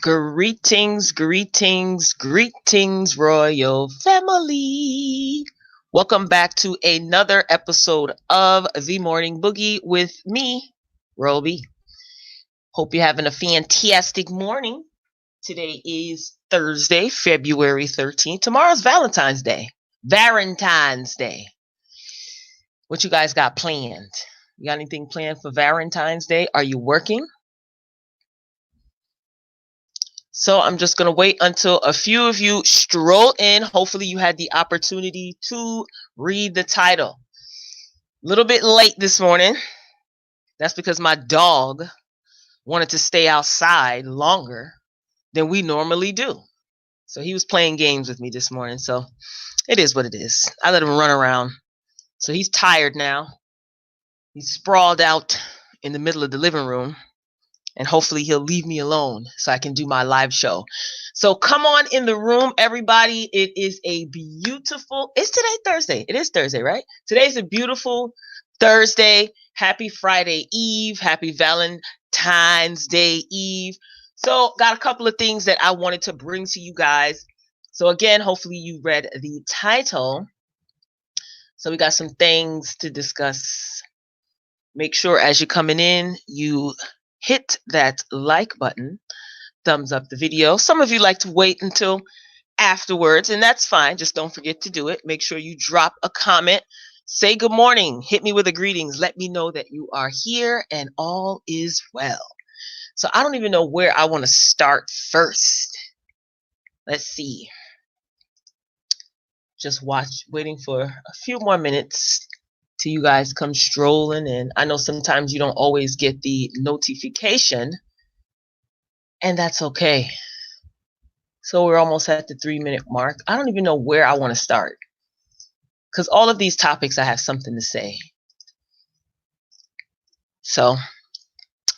Greetings, greetings, greetings, royal family. Welcome back to another episode of The Morning Boogie with me, Roby. Hope you're having a fantastic morning. Today is Thursday, February 13th. Tomorrow's Valentine's Day. Valentine's Day. What you guys got planned? You got anything planned for Valentine's Day? Are you working? So I'm just going to wait until a few of you stroll in. Hopefully you had the opportunity to read the title. A little bit late this morning. That's because my dog wanted to stay outside longer than we normally do. So he was playing games with me this morning. So it is what it is. I let him run around. So he's tired now. He's sprawled out in the middle of the living room. And hopefully he'll leave me alone so I can do my live show. So come on in the room, everybody. It is a beautiful, it's today Thursday. It is Thursday, right? Today's a beautiful Thursday. Happy Friday Eve. Happy Valentine's Day Eve. So got a couple of things that I wanted to bring to you guys. So again, hopefully you read the title. So we got some things to discuss. Make sure as you're coming in, you hit that like button, thumbs up the video. Some of you like to wait until afterwards, and that's fine. Just don't forget to do it. Make sure you drop a comment. Say good morning. Hit me with a greetings. Let me know that you are here and all is well. So I don't even know where I want to start first. Let's see. Just waiting for a few more minutes till you guys come strolling in. I know sometimes you don't always get the notification, and that's okay. So we're almost at the 3-minute mark. I don't even know where I want to start, because all of these topics I have something to say. So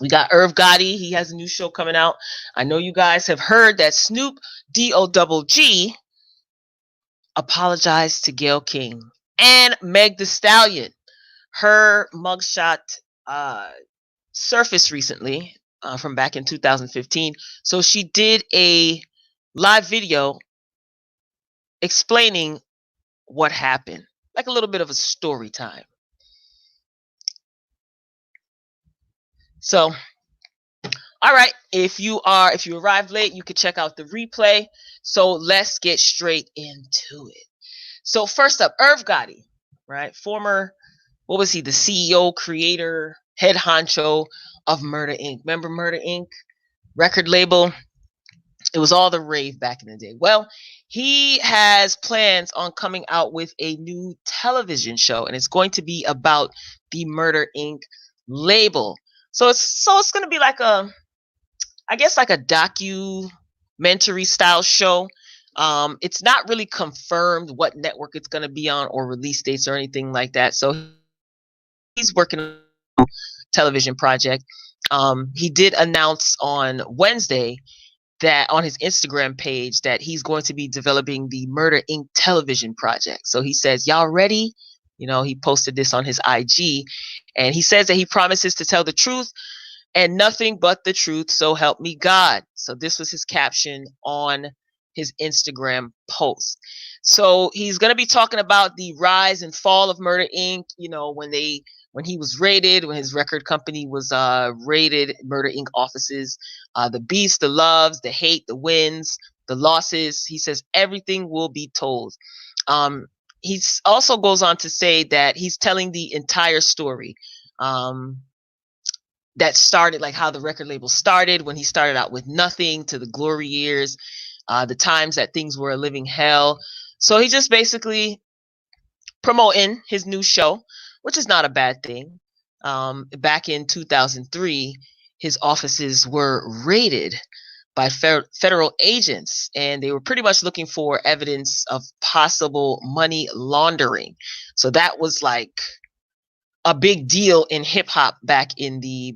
we got IRV Gotti. He has a new show coming out. I know you guys have heard that SNOOP DOGG apologized to Gayle King and Meg Thee Stallion. Her mugshot surfaced recently from back in 2015. So she did a live video explaining what happened, like a little bit of a story time. So, all right, if you arrived late, you could check out the replay. So let's get straight into it. So first up, IRV Gotti, right? Former, what was he? The CEO, creator, head honcho of Murder Inc. Remember Murder Inc. record label? It was all the rave back in the day. Well, he has plans on coming out with a new television show, and it's going to be about the Murder Inc. label. So it's going to be like a documentary style show. It's not really confirmed what network it's going to be on or release dates or anything like that. So he's working on a television project. He did announce on Wednesday that on his Instagram page that he's going to be developing the Murder Inc. television project. So he says, y'all ready? You know, he posted this on his IG, and he says that he promises to tell the truth and nothing but the truth, so help me God. So this was his caption on his Instagram post. So he's going to be talking about the rise and fall of Murder Inc. You know, when he was raided, when his record company was raided, Murder Inc. offices, the beefs, the loves, the hate, the wins, the losses. He says everything will be told. He also goes on to say that he's telling the entire story. That started, like how the record label started, when he started out with nothing, to the glory years, the times that things were a living hell. So he just basically promoting his new show, which is not a bad thing. Back in 2003, his offices were raided by federal agents, and they were pretty much looking for evidence of possible money laundering. So that was like a big deal in hip hop back in the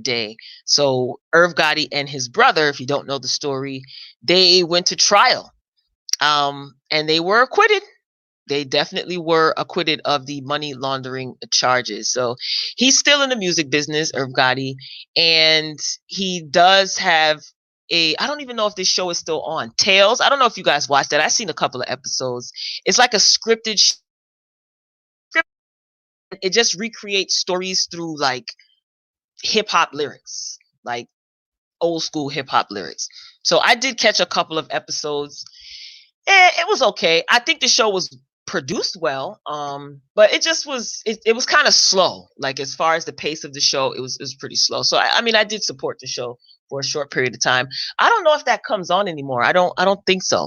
day. So IRV Gotti and his brother, if you don't know the story, they went to trial, and they were acquitted. They definitely were acquitted of the money laundering charges. So he's still in the music business, IRV Gotti, and he does have I don't even know if this show is still on. Tales. I don't know if you guys watched that. I've seen a couple of episodes. It's like a scripted script. It just recreates stories through like hip hop lyrics, like old school hip hop lyrics. So I did catch a couple of episodes. It was okay. I think the show was produced well, but it just was. It was kind of slow. Like as far as the pace of the show, it was pretty slow. So I mean, I did support the show for a short period of time. I don't know if that comes on anymore. I don't think so.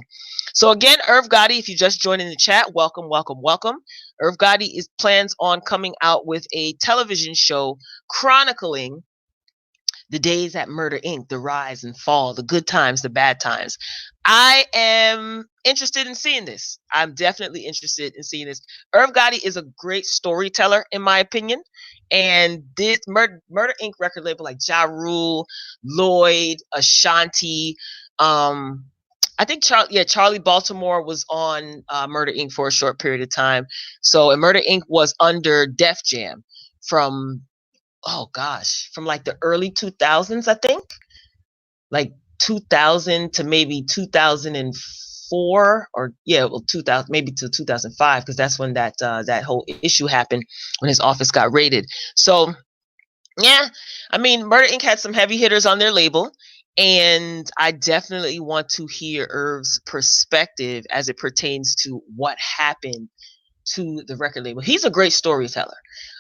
So again, Irv Gotti, if you just joined in the chat, welcome, welcome, welcome. Irv Gotti is plans on coming out with a television show chronicling the days at Murder Inc., the rise and fall, the good times, the bad times. I am interested in seeing this. I'm definitely interested in seeing this. Irv Gotti is a great storyteller, in my opinion. And this Murder Inc. record label like Ja Rule, Lloyd, Ashanti, I think Charlie Baltimore was on Murder Inc. for a short period of time. So, and Murder Inc. was under Def Jam from from like the early 2000s, I think, like 2000 to maybe 2004, or 2000 maybe to 2005, because that's when that whole issue happened when his office got raided. So yeah, I mean, Murder Inc. had some heavy hitters on their label, and I definitely want to hear Irv's perspective as it pertains to what happened to the record label. He's a great storyteller.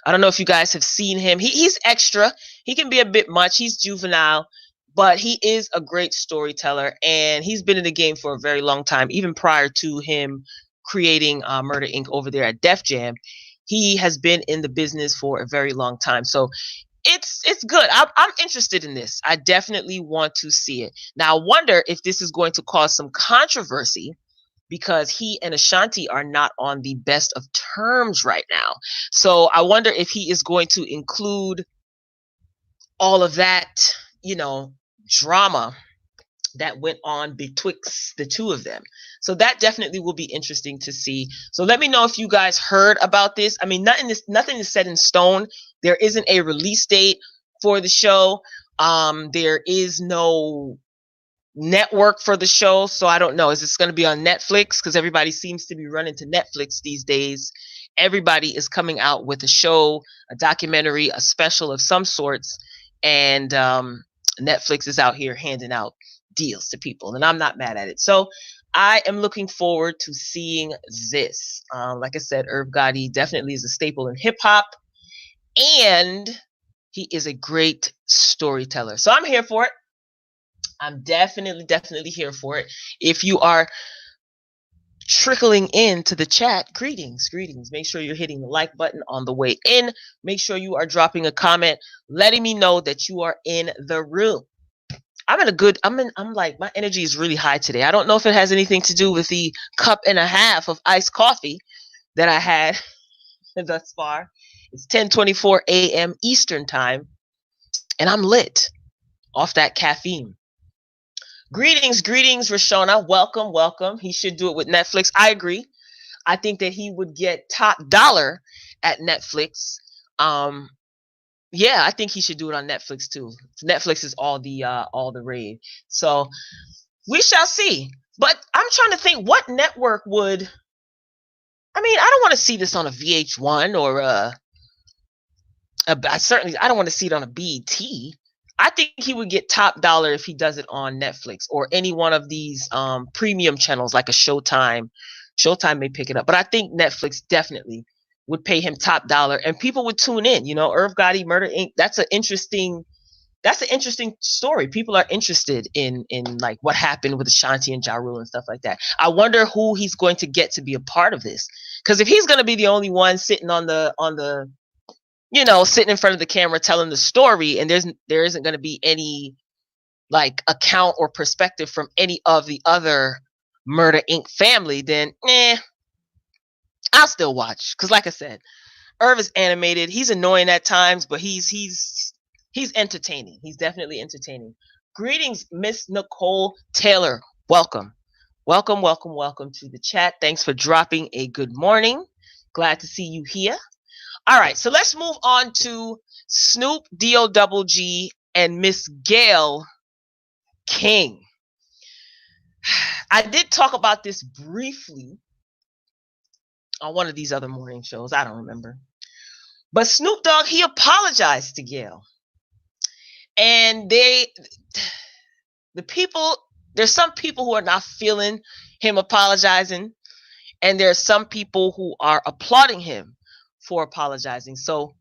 I don't know if you guys have seen him. He's extra. He can be a bit much. He's juvenile, but he is a great storyteller, and he's been in the game for a very long time, even prior to him creating Murder Inc. over there at Def Jam. He has been in the business for a very long time. So it's good. I'm interested in this. I definitely want to see it. Now, I wonder if this is going to cause some controversy, because he and Ashanti are not on the best of terms right now. So I wonder if he is going to include all of that, drama that went on betwixt the two of them. So that definitely will be interesting to see. So let me know if you guys heard about this. I mean, nothing is set in stone. There isn't a release date for the show. There is no network for the show, so I don't know. Is this going to be on Netflix? Because everybody seems to be running to Netflix these days. Everybody is coming out with a show, a documentary, a special of some sorts, and Netflix is out here handing out deals to people, and I'm not mad at it. So I am looking forward to seeing this. Like I said, Irv Gotti definitely is a staple in hip hop, and he is a great storyteller. So I'm here for it. I'm definitely here for it. If you are trickling into the chat, greetings. Make sure you're hitting the like button on the way in. Make sure you are dropping a comment, letting me know that you are in the room. I'm like, my energy is really high today. I don't know if it has anything to do with the cup and a half of iced coffee that I had thus far. It's 10:24 a.m. Eastern time, and I'm lit off that caffeine. Greetings, Rashona. Welcome. He should do it with Netflix. I agree. I think that he would get top dollar at Netflix. I think he should do it on Netflix too. Netflix is all the rave. So we shall see. But I'm trying to think, what network would. I mean, I don't want to see this on a VH1 or I don't want to see it on a BET. I think he would get top dollar if he does it on Netflix or any one of these premium channels like a Showtime. Showtime may pick it up, but I think Netflix definitely would pay him top dollar, and people would tune in. Irv Gotti, Murder Inc. That's an interesting story. People are interested in like what happened with Ashanti and Ja Rule and stuff like that. I wonder who he's going to get to be a part of this, because if he's going to be the only one sitting on the sitting in front of the camera telling the story, and there isn't going to be any like account or perspective from any of the other Murder Inc. family, then I'll still watch. Because like I said, Irv is animated. He's annoying at times, but he's entertaining. He's definitely entertaining. Greetings, Miss Nicole Taylor. Welcome to the chat. Thanks for dropping a good morning. Glad to see you here. All right, so let's move on to Snoop Dogg and Miss Gayle King. I did talk about this briefly on one of these other morning shows. I don't remember. But Snoop Dogg, he apologized to Gayle. And there's some people who are not feeling him apologizing. And there are some people who are applauding him for apologizing. So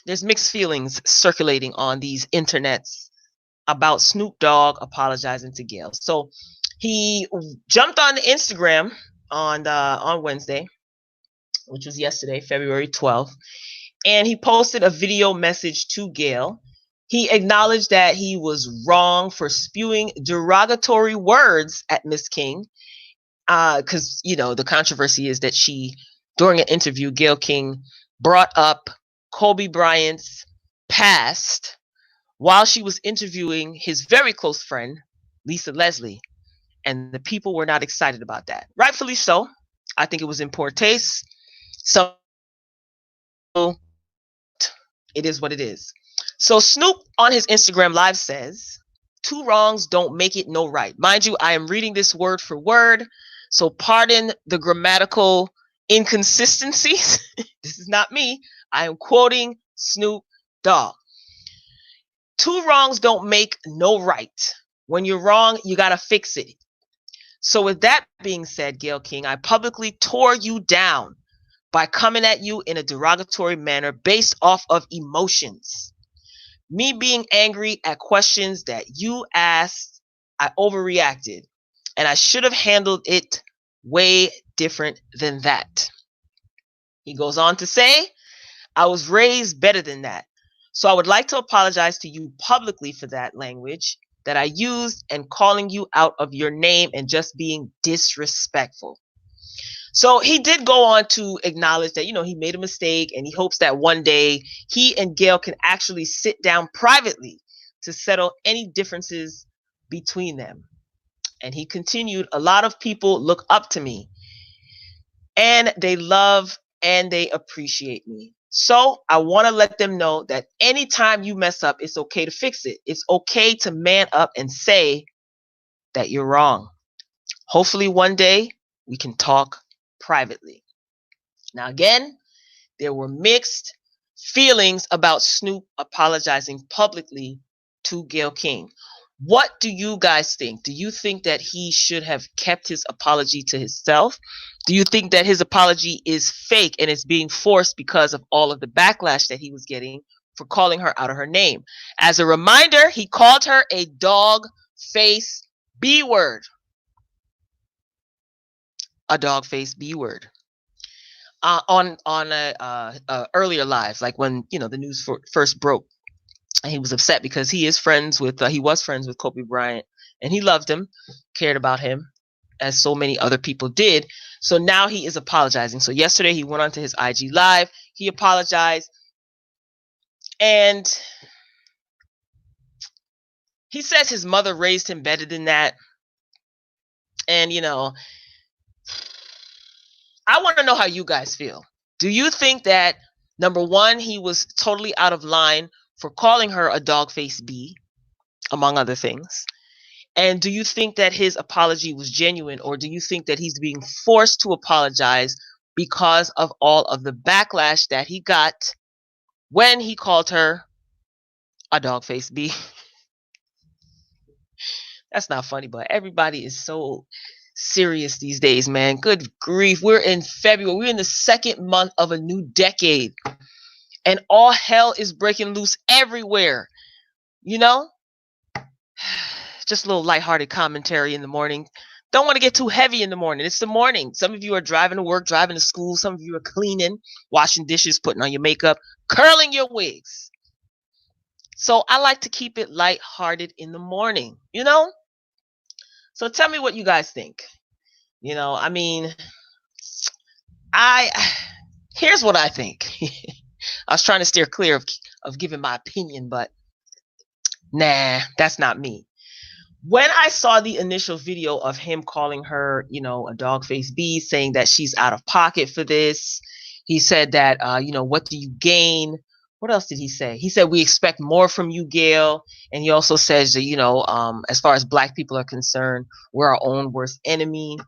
there's mixed feelings circulating on these internets about Snoop Dogg apologizing to Gayle. So he jumped on Instagram on Wednesday, which was yesterday, February 12th, and he posted a video message to Gayle. He acknowledged that he was wrong for spewing derogatory words at Miss King, because the controversy is that during an interview, Gayle King brought up Kobe Bryant's past while she was interviewing his very close friend, Lisa Leslie. And the people were not excited about that. Rightfully so. I think it was in poor taste. So it is what it is. So Snoop on his Instagram Live says, 2 wrongs don't make it no right. Mind you, I am reading this word for word. So pardon the grammatical inconsistencies. This is not me. I am quoting Snoop Dogg. 2 wrongs don't make no right. When you're wrong, you got to fix it. So with that being said, Gayle King, I publicly tore you down by coming at you in a derogatory manner based off of emotions. Me being angry at questions that you asked, I overreacted. And I should have handled it way different than that. He goes on to say, I was raised better than that. So I would like to apologize to you publicly for that language that I used and calling you out of your name and just being disrespectful. So he did go on to acknowledge that, he made a mistake, and he hopes that one day he and Gayle can actually sit down privately to settle any differences between them. And he continued, a lot of people look up to me and they love and they appreciate me. So I want to let them know that anytime you mess up, it's okay to fix it. It's okay to man up and say that you're wrong. Hopefully one day we can talk privately. Now, again, there were mixed feelings about Snoop apologizing publicly to Gayle King. What do you guys think? Do you think that he should have kept his apology to himself? Do you think that his apology is fake and it's being forced because of all of the backlash that he was getting for calling her out of her name? As a reminder, he called her a dog face B word. A dog face B word. On a earlier live, like when the news first broke. And he was upset because he was friends with Kobe Bryant, and he loved him, cared about him, as so many other people did. So now he is apologizing. So yesterday he went onto his IG Live. He apologized. And he says his mother raised him better than that. And, I want to know how you guys feel. Do you think that, number one, he was totally out of line for calling her a dog face B, among other things? And do you think that his apology was genuine, or do you think that he's being forced to apologize because of all of the backlash that he got when he called her a dog face B? That's not funny, but everybody is so serious these days, man. Good grief. We're in February. We're in the 2nd month of a new decade. And all hell is breaking loose everywhere. Just a little lighthearted commentary in the morning. Don't want to get too heavy in the morning. It's the morning. Some of you are driving to work, driving to school. Some of you are cleaning, washing dishes, putting on your makeup, curling your wigs. So I like to keep it lighthearted in the morning, So tell me what you guys think. Here's what I think. I was trying to steer clear of giving my opinion, but nah, that's not me. When I saw the initial video of him calling her, a dog face B, saying that she's out of pocket for this, he said that, what do you gain what else did he say? He said, we expect more from you, Gail. And he also says that, as far as black people are concerned, we're our own worst enemy.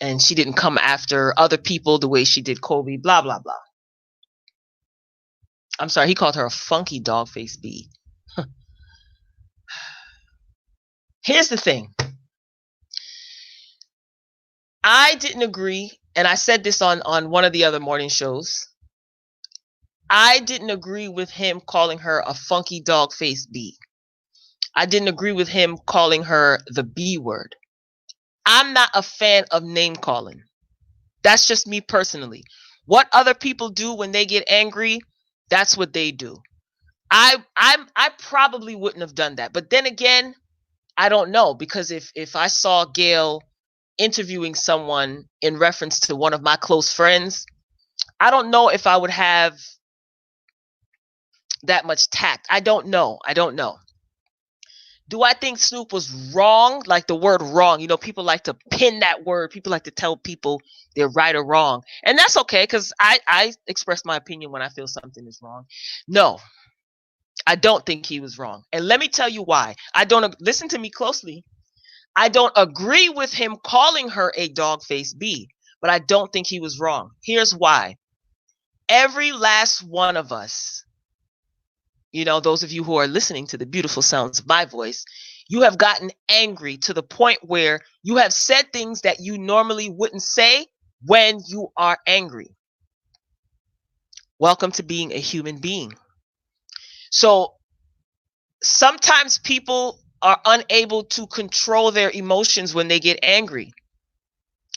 And she didn't come after other people the way she did Kobe, blah, blah, blah. I'm sorry, he called her a funky dog face bee. Here's the thing. I didn't agree, and I said this on one of the other morning shows. I didn't agree with him calling her a funky dog face bee. I didn't agree with him calling her the B word. I'm not a fan of name calling. That's just me personally. What other people do when they get angry, that's what they do. I probably wouldn't have done that. But then again, I don't know, because if I saw Gail interviewing someone in reference to one of my close friends, I don't know if I would have that much tact. I don't know. Do I think Snoop was wrong? Like the word wrong, people like to pin that word. People like to tell people they're right or wrong. And that's okay, because I express my opinion when I feel something is wrong. No, I don't think he was wrong. And let me tell you why. Listen to me closely. I don't agree with him calling her a dog face bee, but I don't think he was wrong. Here's why. Every last one of us, those of you who are listening to the beautiful sounds of my voice, you have gotten angry to the point where you have said things that you normally wouldn't say when you are angry. Welcome to being a human being. So sometimes people are unable to control their emotions when they get angry.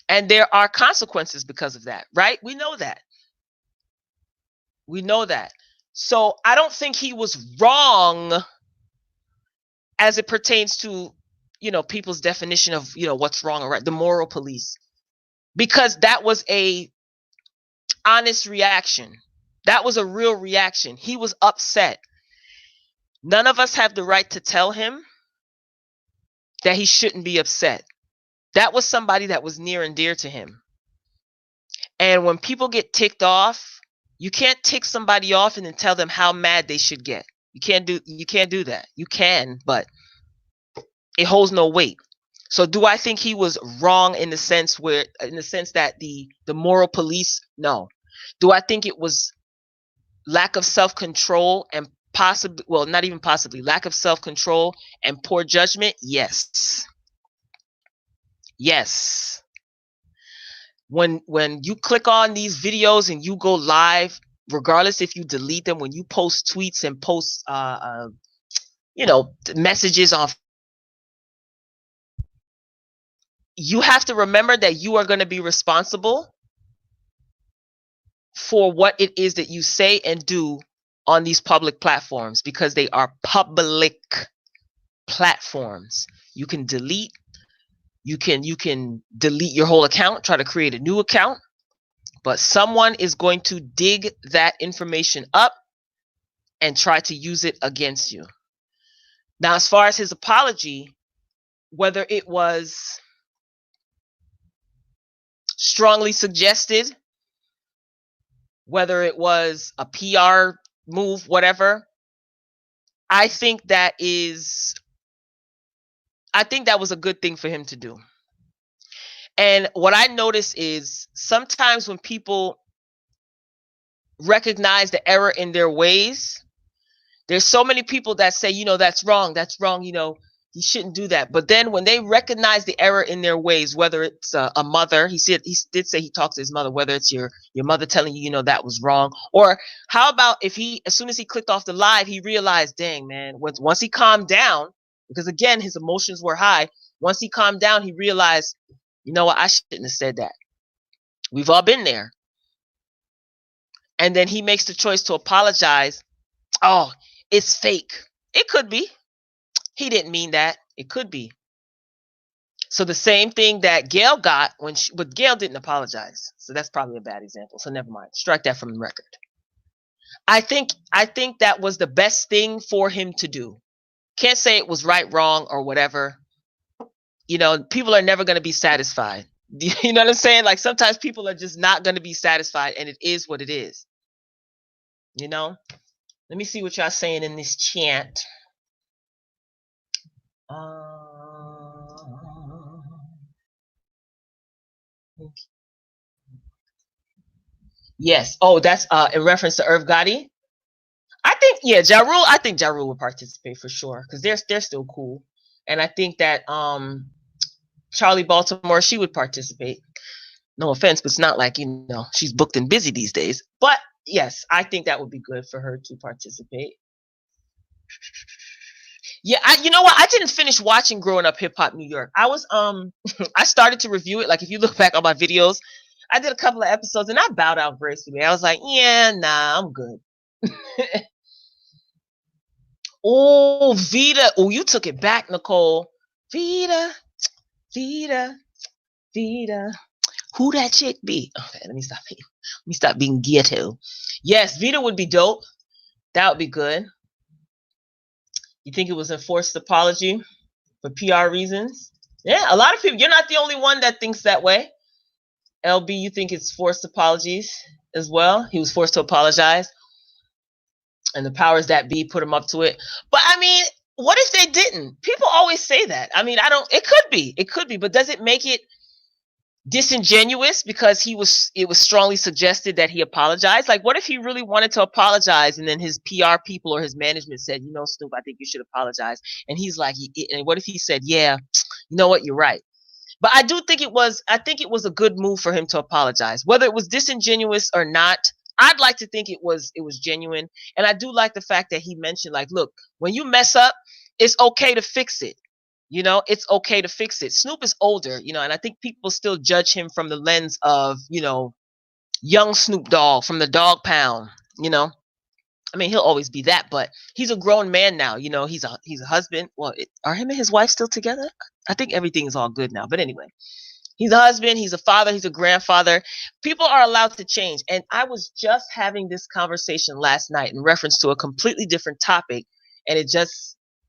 And there are consequences because of that, right? We know that. So I don't think he was wrong as it pertains to, people's definition of, what's wrong or right, the moral police, because that was a honest reaction. That was a real reaction. He was upset. None of us have the right to tell him that he shouldn't be upset. That was somebody that was near and dear to him. And when people get ticked off, you can't tick somebody off and then tell them how mad they should get. You can't do that. You can, but it holds no weight. So do I think he was wrong in the sense that the moral police? No. Do I think it was lack of self-control and not even possibly, lack of self-control and poor judgment? Yes. When you click on these videos and you go live, regardless if you delete them, when you post tweets and post messages on, you have to remember that you are going to be responsible for what it is that you say and do on these public platforms, because they are public platforms. You can delete your whole account, try to create a new account, but someone is going to dig that information up and try to use it against you. Now, as far as his apology, whether it was strongly suggested, whether it was a PR move, whatever, I think that was a good thing for him to do. And what I notice is sometimes when people recognize the error in their ways, there's so many people that say, that's wrong, you shouldn't do that. But then when they recognize the error in their ways, whether it's a mother, he did say he talks to his mother, whether it's your mother telling you, that was wrong. Or how about if as soon as he clicked off the live, he realized, dang, man, once he calmed down, because again, his emotions were high. Once he calmed down, he realized, you know what, I shouldn't have said that. We've all been there. And then he makes the choice to apologize. Oh, it's fake. It could be. He didn't mean that. It could be. So the same thing that Gail got but Gail didn't apologize. So that's probably a bad example. So never mind. Strike that from the record. I think that was the best thing for him to do. Can't say it was right, wrong, or whatever. People are never going to be satisfied. You know what I'm saying? Like sometimes people are just not going to be satisfied, and it is what it is. You know, let me see what y'all saying in this chat. Yes. Oh, that's in reference to Irv Gotti. I think Ja Rule. I think Ja Rule would participate for sure because they're still cool, and I think that Charlie Baltimore, she would participate. No offense, but it's not like she's booked and busy these days. But yes, I think that would be good for her to participate. Yeah, you know what? I didn't finish watching Growing Up Hip Hop New York. I was I started to review it. Like if you look back on my videos, I did a couple of episodes and I bowed out gracefully. I was like, yeah, nah, I'm good. Oh, Vita. Oh, you took it back, Nicole. Vita, Vita, Vita. Who that chick be? Okay, let me stop being ghetto. Yes, Vita would be dope. That would be good. You think it was a forced apology for PR reasons? Yeah, a lot of people. You're not the only one that thinks that way. LB, you think it's forced apologies as well? He was forced to apologize, and the powers that be put him up to it. But I mean, what if they didn't? People always say that. I mean, I don't. It could be, but does it make it disingenuous because it was strongly suggested that he apologized? Like, what if he really wanted to apologize and then his PR people or his management said, Snoop, I think you should apologize, and he's like, and what if he said, yeah, you know what, you're right. But I think it was a good move for him to apologize, whether it was disingenuous or not. I'd like to think it was genuine, and I do like the fact that he mentioned, like, look, when you mess up, it's okay to fix it. It's okay to fix it. Snoop is older, and I think people still judge him from the lens of, young Snoop Dogg from the Dog Pound. I mean, he'll always be that, but he's a grown man now. He's a husband. Well, are him and his wife still together? I think everything is all good now. But anyway, he's a husband. He's a father. He's a grandfather. People are allowed to change. And I was just having this conversation last night in reference to a completely different topic, and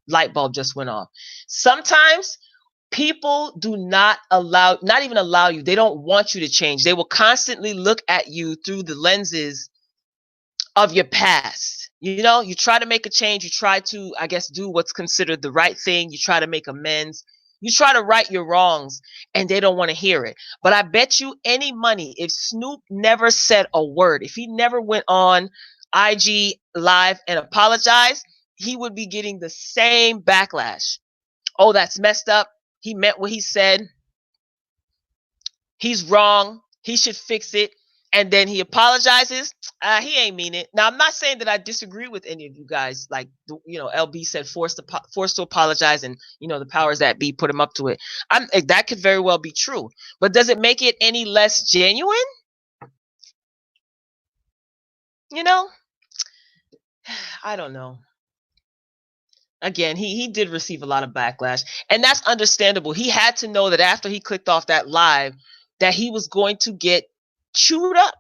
light bulb just went off. Sometimes people do not even allow you. They don't want you to change. They will constantly look at you through the lenses of your past. You try to make a change. You try to, I guess, do what's considered the right thing. You try to make amends. You try to right your wrongs, and they don't want to hear it. But I bet you any money, if Snoop never said a word, if he never went on IG Live and apologized, he would be getting the same backlash. Oh, that's messed up. He meant what he said. He's wrong. He should fix it. And then he apologizes. He ain't mean it. Now, I'm not saying that I disagree with any of you guys. Like, LB said, forced to apologize, and the powers that be put him up to it. That could very well be true. But does it make it any less genuine? I don't know. Again, he did receive a lot of backlash, and that's understandable. He had to know that after he clicked off that live, that he was going to get chewed up.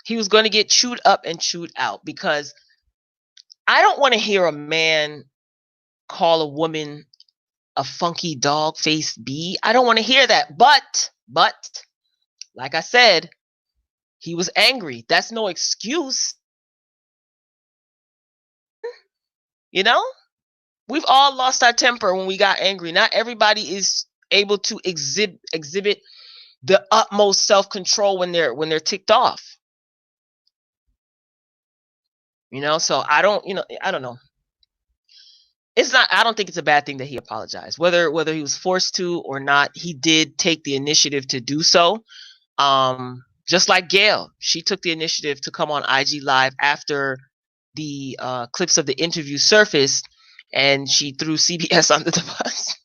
He was going to get chewed up and chewed out, because I don't want to hear a man call a woman a funky dog-faced bee. I don't want to hear that. But, like I said, he was angry. That's no excuse. We've all lost our temper when we got angry. Not everybody is able to exhibit the utmost self-control when they're ticked off. So I don't know. I don't think it's a bad thing that he apologized. Whether he was forced to or not, he did take the initiative to do so. Just like Gail, she took the initiative to come on IG Live after the clips of the interview surfaced, and she threw CBS under the bus.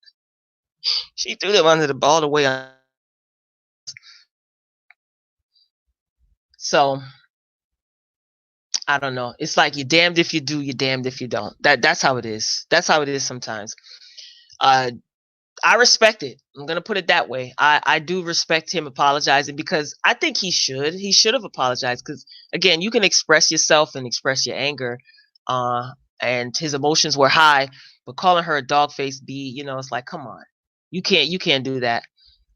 She threw them under the ball the way. So I don't know. It's like you're damned if you do, you're damned if you don't. That's how it is. That's how it is sometimes. I respect it. I'm gonna put it that way. I do respect him apologizing, because I think he should have apologized, because again, you can express yourself and express your anger, and his emotions were high, but calling her a dog-faced bee, it's like, come on, you can't do that.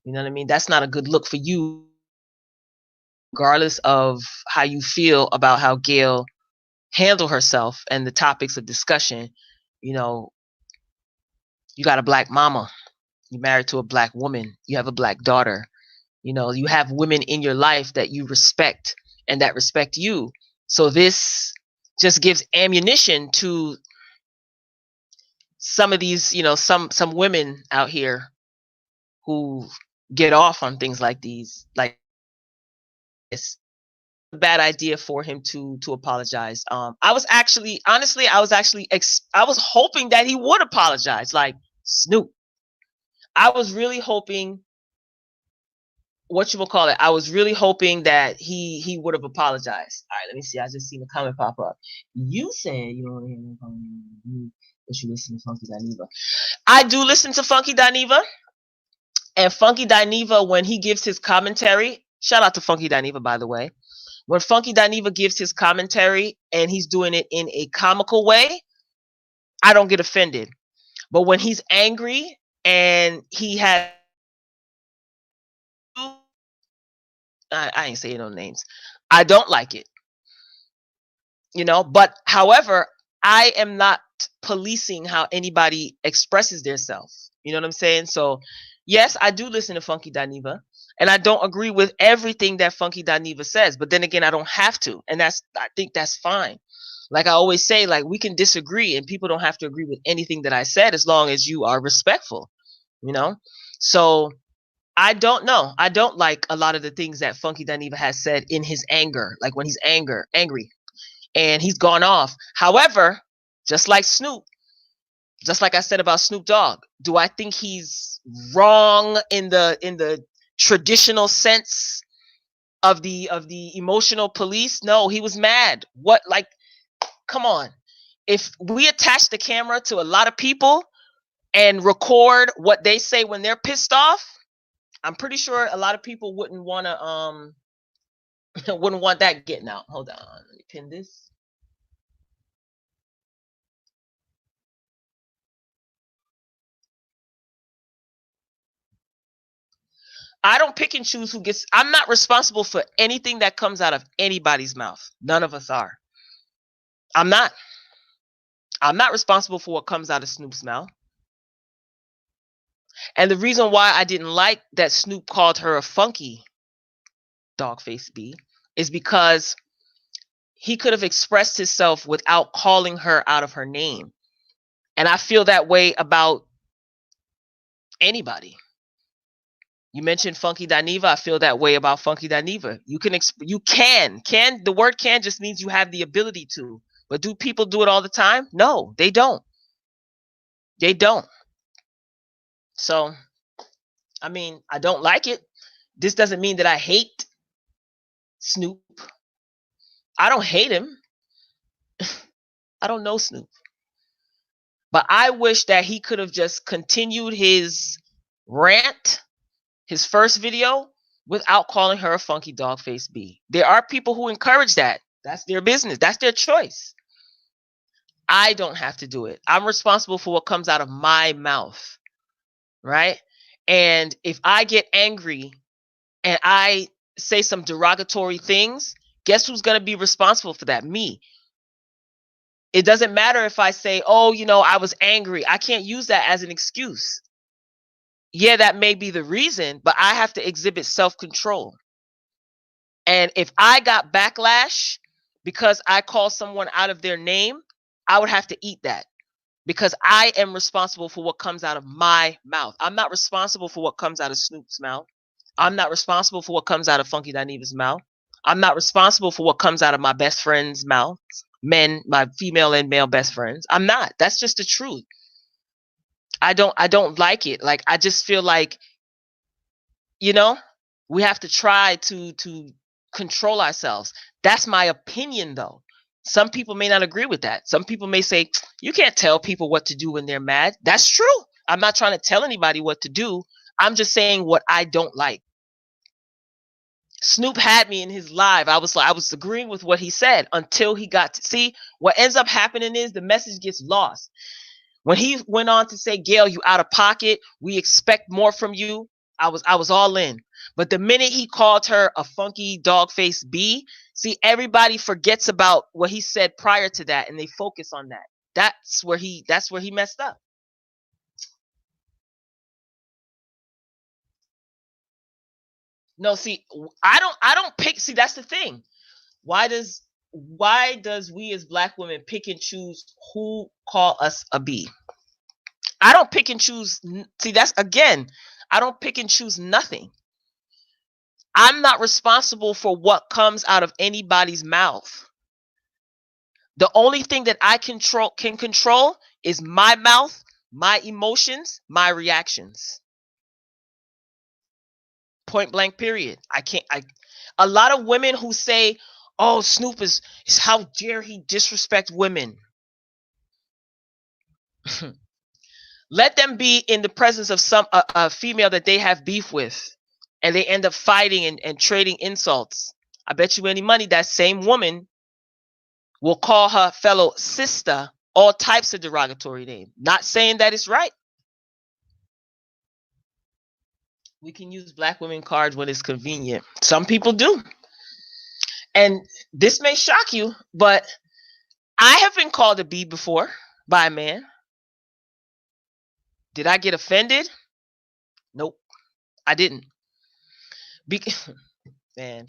You know what I mean? That's not a good look for you. regardless of how you feel about how Gail handled herself and the topics of discussion, you know, you got a black mama, you married to a black woman, you have a black daughter, you know, you have women in your life that you respect and that respect you. So this just gives ammunition to some of these, you know, some women out here who get off on things like these. Like, it's a bad idea for him to apologize. I was actually, honestly, I was hoping that he would apologize. Like, Snoop, I was really hoping, what you will call it, I was really hoping that he would have apologized. All right, let me see. I just seen a comment pop up. You said you don't hear me from but you listen to Funky Dineva. I do listen to Funky Dineva, and Funky Dineva, when he gives his commentary, shout out to Funky Dineva, by the way. When Funky Dineva gives his commentary and he's doing it in a comical way, I don't get offended. But when he's angry and he has, I ain't saying no names, I don't like it, you know. But however, I am not policing how anybody expresses themselves. You know what I'm saying? So yes, I do listen to Funky Dineva, and I don't agree with everything that Funky Dineva says. But then again, I don't have to, and I think that's fine. Like I always say, like, we can disagree, and people don't have to agree with anything that I said as long as you are respectful. You know, so I don't know. I don't like a lot of the things that Funky Dineva has said in his anger, like when he's angry, and he's gone off. However, just like Snoop, just like I said about Snoop Dogg, do I think he's wrong in the traditional sense of the emotional police? No, he was mad. What, like, come on. If we attach the camera to a lot of people and record what they say when they're pissed off, I'm pretty sure a lot of people wouldn't want to wouldn't want that getting out. Hold on, let me pin this. I don't pick and choose who gets. I'm not responsible for anything that comes out of anybody's mouth. None of us are. I'm not. I'm not responsible for what comes out of Snoop's mouth. And the reason why I didn't like that Snoop called her a funky dog face B is because he could have expressed himself without calling her out of her name. And I feel that way about anybody. You mentioned Funky Dineva. I feel that way about Funky Dineva. You can. The word can just means you have the ability to. But do people do it all the time? No, they don't. They don't. So, I mean, I don't like it. This doesn't mean that I hate Snoop. I don't hate him. I don't know Snoop. But I wish that he could have just continued his rant, his first video, without calling her a funky dog face B. There are people who encourage that. That's their business. That's their choice. I don't have to do it. I'm responsible for what comes out of my mouth, right? And if I get angry and I say some derogatory things, guess who's going to be responsible for that? Me. It doesn't matter if I say, oh, you know, I was angry. I can't use that as an excuse. Yeah, that may be the reason, but I have to exhibit self-control. And if I got backlash because I call someone out of their name, I would have to eat that, because I am responsible for what comes out of my mouth. I'm not responsible for what comes out of Snoop's mouth. I'm not responsible for what comes out of Funky Dineva's mouth. I'm not responsible for what comes out of my best friend's mouth. Men, my female and male best friends. I'm not. That's just the truth. I don't like it. Like, I just feel like, you know, we have to try to control ourselves. That's my opinion, though. Some people may not agree with that. Some people may say, you can't tell people what to do when they're mad. That's true. I'm not trying to tell anybody what to do. I'm just saying what I don't like. Snoop had me in his live. I was agreeing with what he said until he got to see what ends up happening is the message gets lost. When he went on to say, Gail, you out of pocket, we expect more from you, I was all in. But the minute he called her a funky dog face B, see, everybody forgets about what he said prior to that and they focus on that. That's where he messed up. No, see, I don't pick. See, that's the thing. Why does we as black women pick and choose who call us a B? I don't pick and choose. See, that's again, I don't pick and choose nothing. I'm not responsible for what comes out of anybody's mouth. The only thing that I can control is my mouth, my emotions, my reactions. Point blank period. A lot of women who say, "Oh, Snoop is how dare he disrespect women." Let them be in the presence of a female that they have beef with, and they end up fighting and trading insults. I bet you any money that same woman will call her fellow sister all types of derogatory names. Not saying that it's right. We can use black women cards when it's convenient. Some people do. And this may shock you, but I have been called a B before by a man. Did I get offended? Nope, I didn't. Man.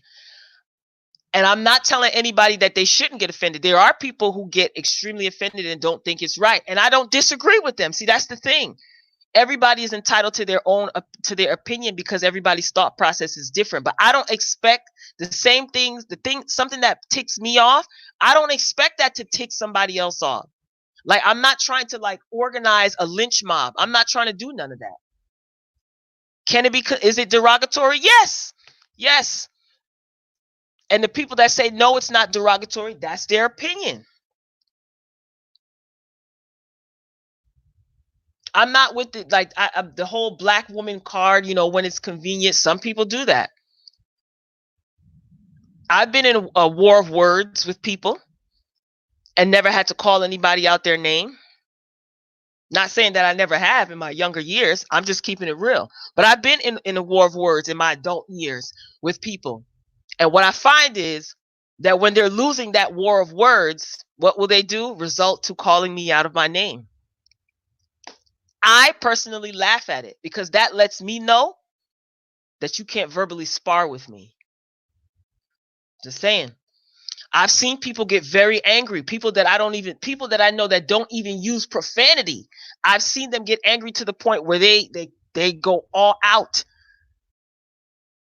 And I'm not telling anybody that they shouldn't get offended. There are people who get extremely offended and don't think it's right. And I don't disagree with them. See, that's the thing. Everybody is entitled to their own opinion because everybody's thought process is different. But I don't expect the same things, something that ticks me off, I don't expect that to tick somebody else off. Like, I'm not trying to like organize a lynch mob. I'm not trying to do none of that. Can it be? Is it derogatory? Yes. Yes. And the people that say no, it's not derogatory, that's their opinion. I'm not with it. Like the whole black woman card, when it's convenient. Some people do that. I've been in a war of words with people and never had to call anybody out their name. Not saying that I never have in my younger years. I'm just keeping it real. But I've been in a war of words in my adult years with people. And what I find is that when they're losing that war of words, what will they do? Result to calling me out of my name. I personally laugh at it because that lets me know that you can't verbally spar with me. Just saying. I've seen people get very angry. People that I know that don't even use profanity. I've seen them get angry to the point where they go all out.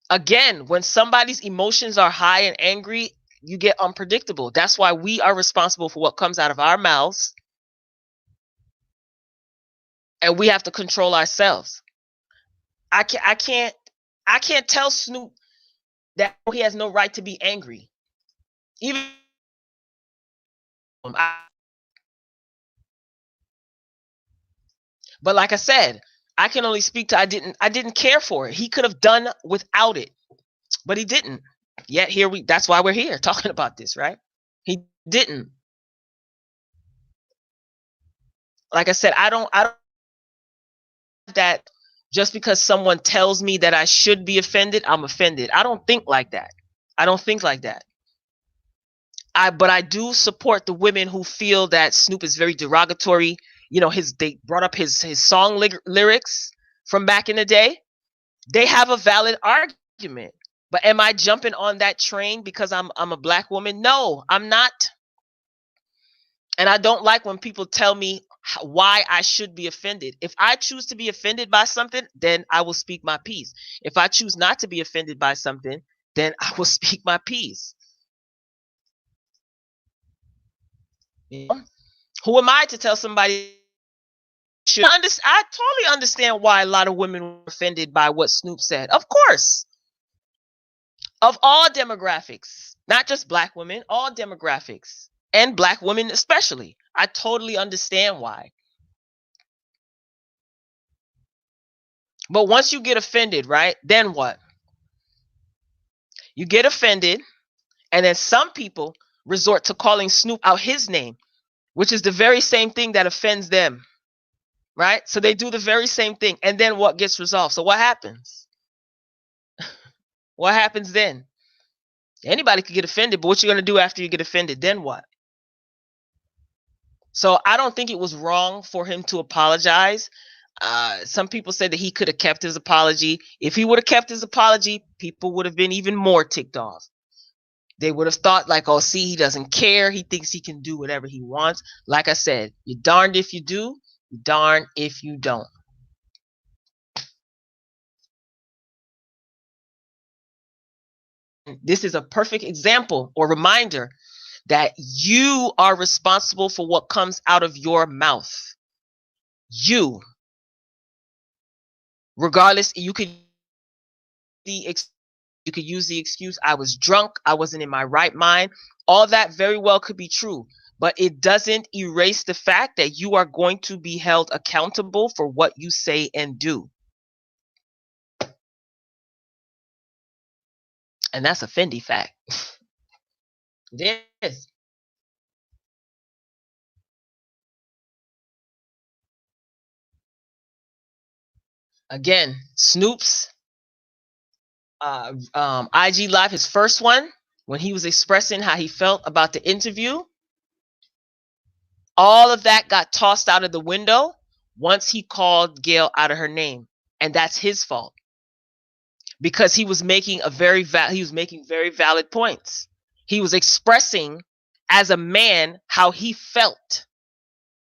Again, when somebody's emotions are high and angry, you get unpredictable. That's why we are responsible for what comes out of our mouths. And we have to control ourselves. I can't tell Snoop that he has no right to be angry. Even but like I said, I can only speak to I didn't care for it. He could have done without it, but he didn't. Yet that's why we're here talking about this, right? He didn't. Like I said, I don't that just because someone tells me that I should be offended, I'm offended. I don't think like that. But I do support the women who feel that Snoop is very derogatory. They brought up his song lyrics from back in the day. They have a valid argument. But am I jumping on that train because I'm a black woman? No, I'm not. And I don't like when people tell me why I should be offended. If I choose to be offended by something, then I will speak my piece. If I choose not to be offended by something, then I will speak my piece. Who am I to tell somebody? I totally understand why a lot of women were offended by what Snoop said. Of course. Of all demographics, not just black women, all demographics, and black women especially. I totally understand why. But once you get offended, right, then what? You get offended, and then some people resort to calling Snoop out his name, which is the very same thing that offends them, right? So they do the very same thing, and then what gets resolved? So what happens? What happens then? Anybody could get offended, but what you going to do after you get offended? Then what? So I don't think it was wrong for him to apologize. Some people say that he could have kept his apology. If he would have kept his apology, people would have been even more ticked off. They would have thought like, oh, see, he doesn't care. He thinks he can do whatever he wants. Like I said, you're darned if you do, you're darned if you don't. This is a perfect example or reminder that you are responsible for what comes out of your mouth. You, regardless, you could use the excuse, I was drunk, I wasn't in my right mind. All that very well could be true, but it doesn't erase the fact that you are going to be held accountable for what you say and do. And that's a Fendi fact. It is. Again, Snoop's IG Live, his first one, when he was expressing how he felt about the interview, all of that got tossed out of the window once he called Gail out of her name, and that's his fault because he was making very valid points. He was expressing as a man how he felt,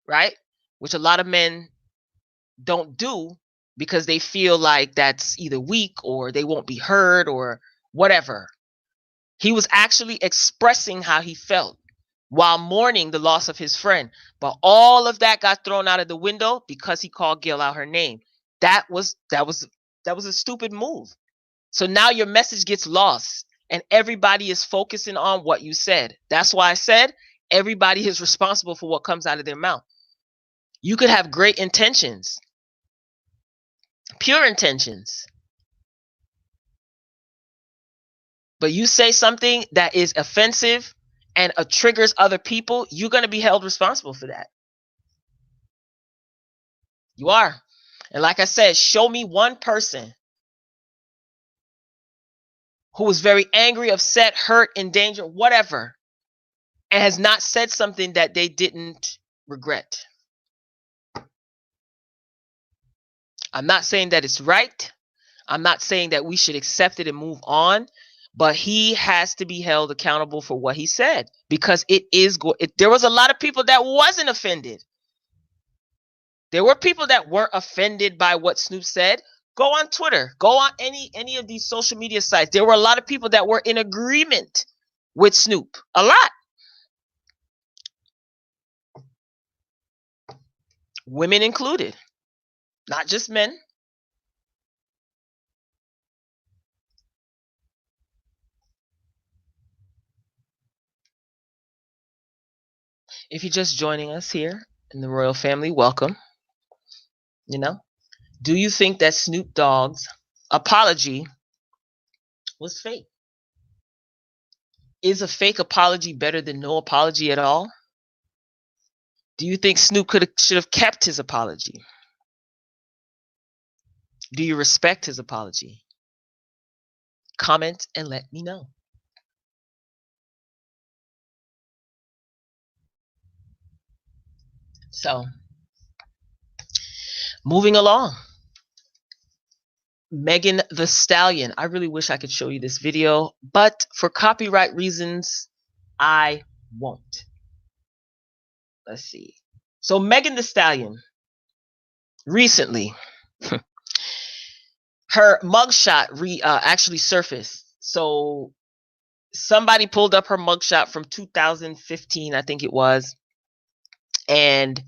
right? Which a lot of men don't do because they feel like that's either weak or they won't be heard or whatever. He was actually expressing how he felt while mourning the loss of his friend. But all of that got thrown out of the window because he called Gail out her name. That was a stupid move. So now your message gets lost and everybody is focusing on what you said. That's why I said everybody is responsible for what comes out of their mouth. You could have great intentions, pure intentions, but you say something that is offensive and triggers other people, you're going to be held responsible for that. You are. And like I said, show me one person who was very angry, upset, hurt, in danger, whatever, and has not said something that they didn't regret. I'm not saying that it's right. I'm not saying that we should accept it and move on, but he has to be held accountable for what he said because there was a lot of people that wasn't offended. There were people that weren't offended by what Snoop said. Go on Twitter, go on any of these social media sites. There were a lot of people that were in agreement with Snoop. A lot. Women included, not just men. If you're just joining us here in the royal family, welcome. Do you think that Snoop Dogg's apology was fake? Is a fake apology better than no apology at all? Do you think Snoop should have kept his apology? Do you respect his apology? Comment and let me know. So, moving along. Megan Thee Stallion. I really wish I could show you this video, but for copyright reasons, I won't. Let's see. So Megan Thee Stallion, recently, her mugshot actually surfaced. So somebody pulled up her mugshot from 2015, I think it was, and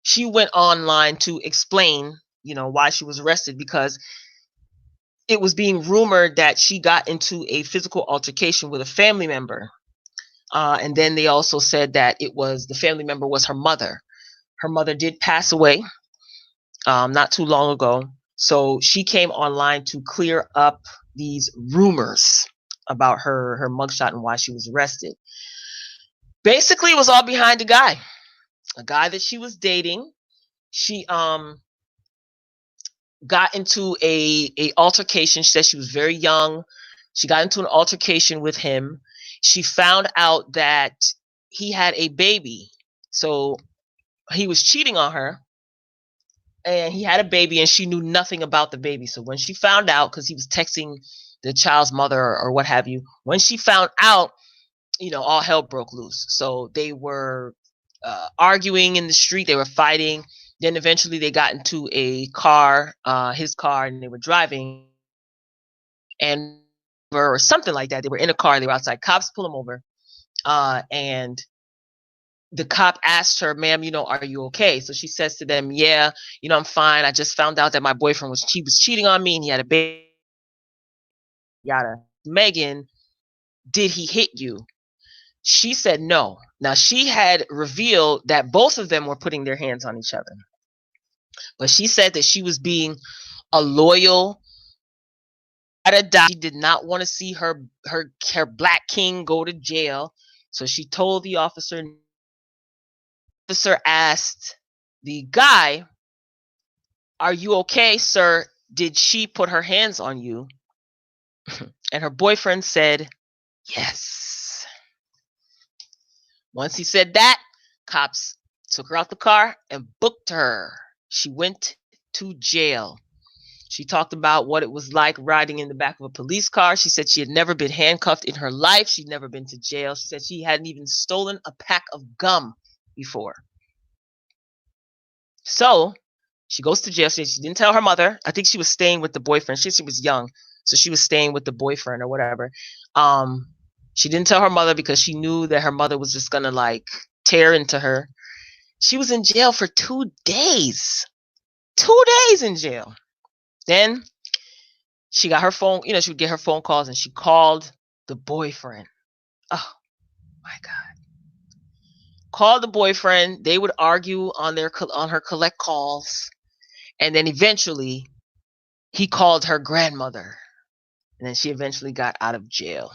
she went online to explain, why she was arrested, because it was being rumored that she got into a physical altercation with a family member. And then they also said that the family member was her mother. Her mother did pass away not too long ago. So she came online to clear up these rumors about her mugshot and why she was arrested. Basically, it was all behind a guy that she was dating. She got into a altercation. She said she was very young. She got into an altercation with him. She found out that he had a baby. So he was cheating on her, and he had a baby, and she knew nothing about the baby. So when she found out, because he was texting the child's mother or what have you, when she found out, all hell broke loose. So they were arguing in the street. They were fighting. Then eventually they got into a car, his car, and they were driving, and or something like that. They were in a car. They were outside. Cops pull them over, and the cop asked her, "Ma'am, are you okay?" So she says to them, "Yeah, I'm fine. I just found out that my boyfriend was cheating on me, and he had a baby." Yada. Megan, did he hit you? She said no. Now she had revealed that both of them were putting their hands on each other, but she said that she was being a loyal. She did not want to see her black king go to jail, so she told the officer. The officer asked the guy, "Are you okay, sir? Did she put her hands on you?" And her boyfriend said, "Yes." Once he said that, cops took her out the car and booked her. She went to jail. She talked about what it was like riding in the back of a police car. She said she had never been handcuffed in her life. She'd never been to jail. She said she hadn't even stolen a pack of gum before. So she goes to jail. She didn't tell her mother. I think she was staying with the boyfriend. She was young, so she was staying with the boyfriend or whatever. She didn't tell her mother because she knew that her mother was just gonna tear into her. She was in jail for 2 days. 2 days in jail. Then she got her phone. She would get her phone calls, and she called the boyfriend. Oh my God. Called the boyfriend. They would argue on her collect calls, and then eventually he called her grandmother, and then she eventually got out of jail.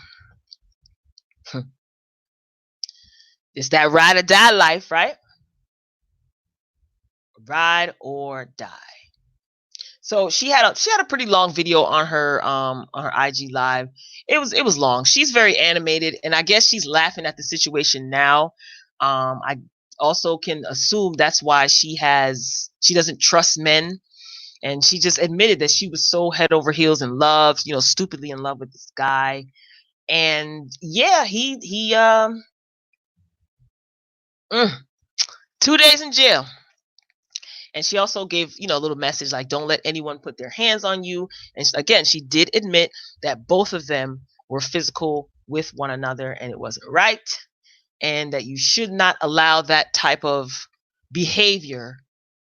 It's that ride or die life, right? Ride or die. So she had a pretty long video on her IG live. It was long. She's very animated, and I guess she's laughing at the situation now. I also can assume that's why she doesn't trust men, and she just admitted that she was so head over heels in love, stupidly in love with this guy. And yeah, he 2 days in jail. And she also gave, a little message like, don't let anyone put their hands on you. And again, she did admit that both of them were physical with one another, and it wasn't right, and that you should not allow that type of behavior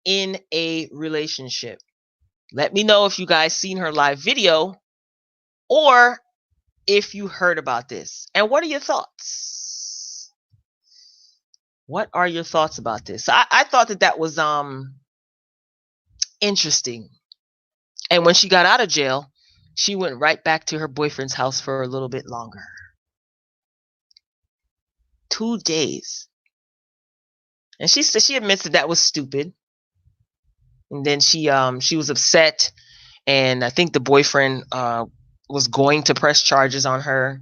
in a relationship. Let me know if you guys seen her live video or if you heard about this. And what are your thoughts? What are your thoughts about this? I thought that was interesting. And when she got out of jail, she went right back to her boyfriend's house for a little bit longer. 2 days. And she said she admits that was stupid. And then she was upset, and I think the boyfriend was going to press charges on her.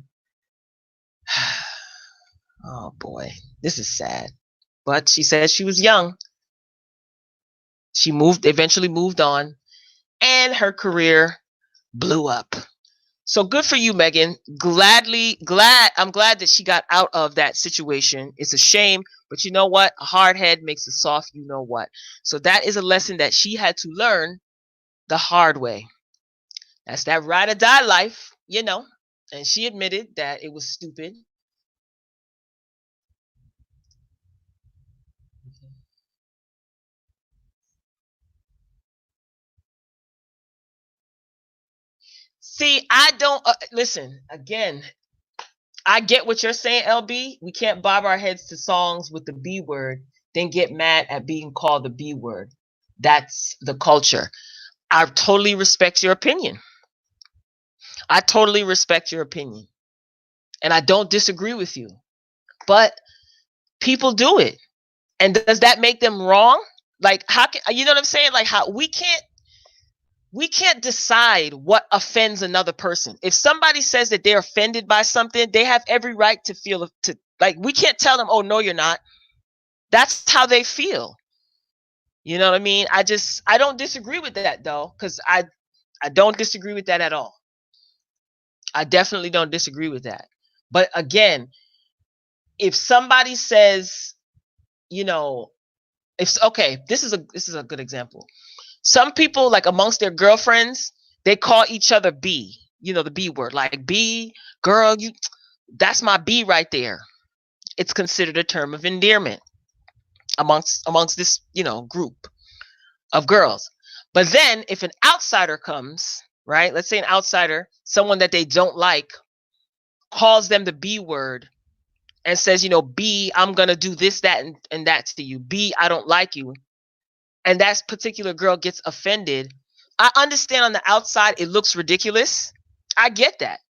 Oh boy, this is sad. But she said she was young. She eventually moved on, and her career blew up. So good for you, Megan. I'm glad that she got out of that situation. It's a shame, but you know what? A hard head makes a soft you know what. So that is a lesson that she had to learn the hard way. That's that ride or die life, And she admitted that it was stupid. See, I don't listen again. I get what you're saying, LB. We can't bob our heads to songs with the B word, then get mad at being called the B word. That's the culture. I totally respect your opinion. I totally respect your opinion. And I don't disagree with you. But people do it. And does that make them wrong? Like, how can, you know what I'm saying? Like, how we can't we can't decide what offends another person. If somebody says that they're offended by something, they have every right to feel to like we can't tell them, "Oh no, you're not." That's how they feel. You know what I mean? I don't disagree with that though, cuz I don't disagree with that at all. I definitely don't disagree with that. But again, if somebody says, you know, if okay, this is a good example. Some people, like amongst their girlfriends, they call each other B. You know, the B word, like B, girl, you that's my B right there. It's considered a term of endearment amongst this, group of girls. But then if an outsider comes, right? Let's say an outsider, someone that they don't like, calls them the B word and says, B, I'm gonna do this, that, and that to you. B, I don't like you. And that particular girl gets offended. I understand on the outside it looks ridiculous. I get that.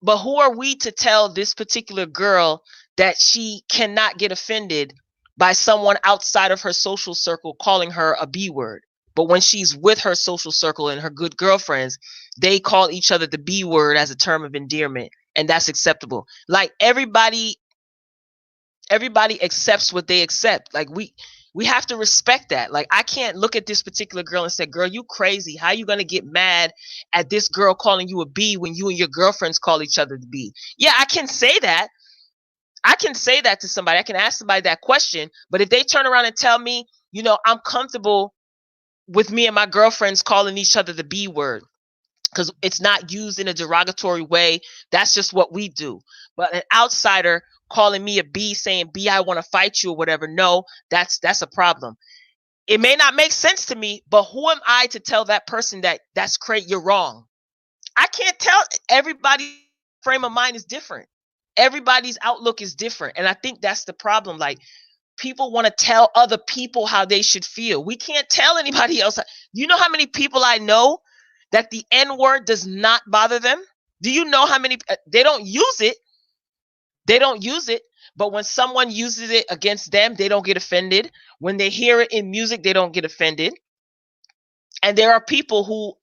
But who are we to tell this particular girl that she cannot get offended by someone outside of her social circle calling her a B word? But when she's with her social circle and her good girlfriends, they call each other the B word as a term of endearment, and that's acceptable. Like everybody accepts what they accept. Like we have to respect that. Like I can't look at this particular girl and say, "Girl, you crazy. How you going to get mad at this girl calling you a B when you and your girlfriends call each other the B?" Yeah, I can say that. I can say that to somebody. I can ask somebody that question, but if they turn around and tell me, I'm comfortable with me and my girlfriends calling each other the B word, because it's not used in a derogatory way. That's just what we do. But an outsider calling me a B, saying, "B, I want to fight you," or whatever, no, that's a problem. It may not make sense to me, but who am I to tell that person that that's great, you're wrong? I can't tell. Everybody's frame of mind is different. Everybody's outlook is different. And I think that's the problem. Like, people want to tell other people how they should feel. We can't tell anybody else. You know how many people I know that the N word does not bother them? Do you know how many they don't use it? They don't use it, but when someone uses it against them, they don't get offended. When they hear it in music, they don't get offended. And there are people who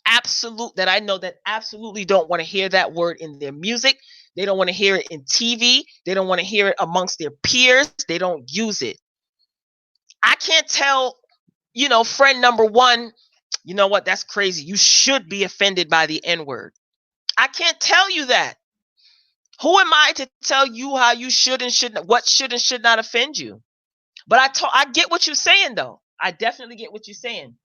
that I know that absolutely don't want to hear that word in their music. They don't want to hear it in TV. They don't want to hear it amongst their peers. They don't use it. I can't tell, friend number one, you know what, that's crazy. You should be offended by the N word. I can't tell you that. Who am I to tell you how you should and should not, what should and should not offend you? But I get what you're saying, though. I definitely get what you're saying.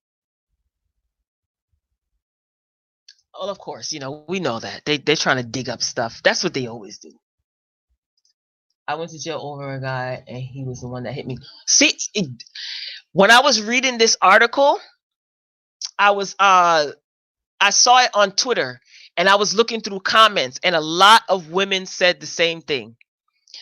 Well, of course, we know that they're trying to dig up stuff. That's what they always do. I went to jail over a guy, and he was the one that hit me. See, when I was reading this article, I saw it on Twitter, and I was looking through comments, and a lot of women said the same thing.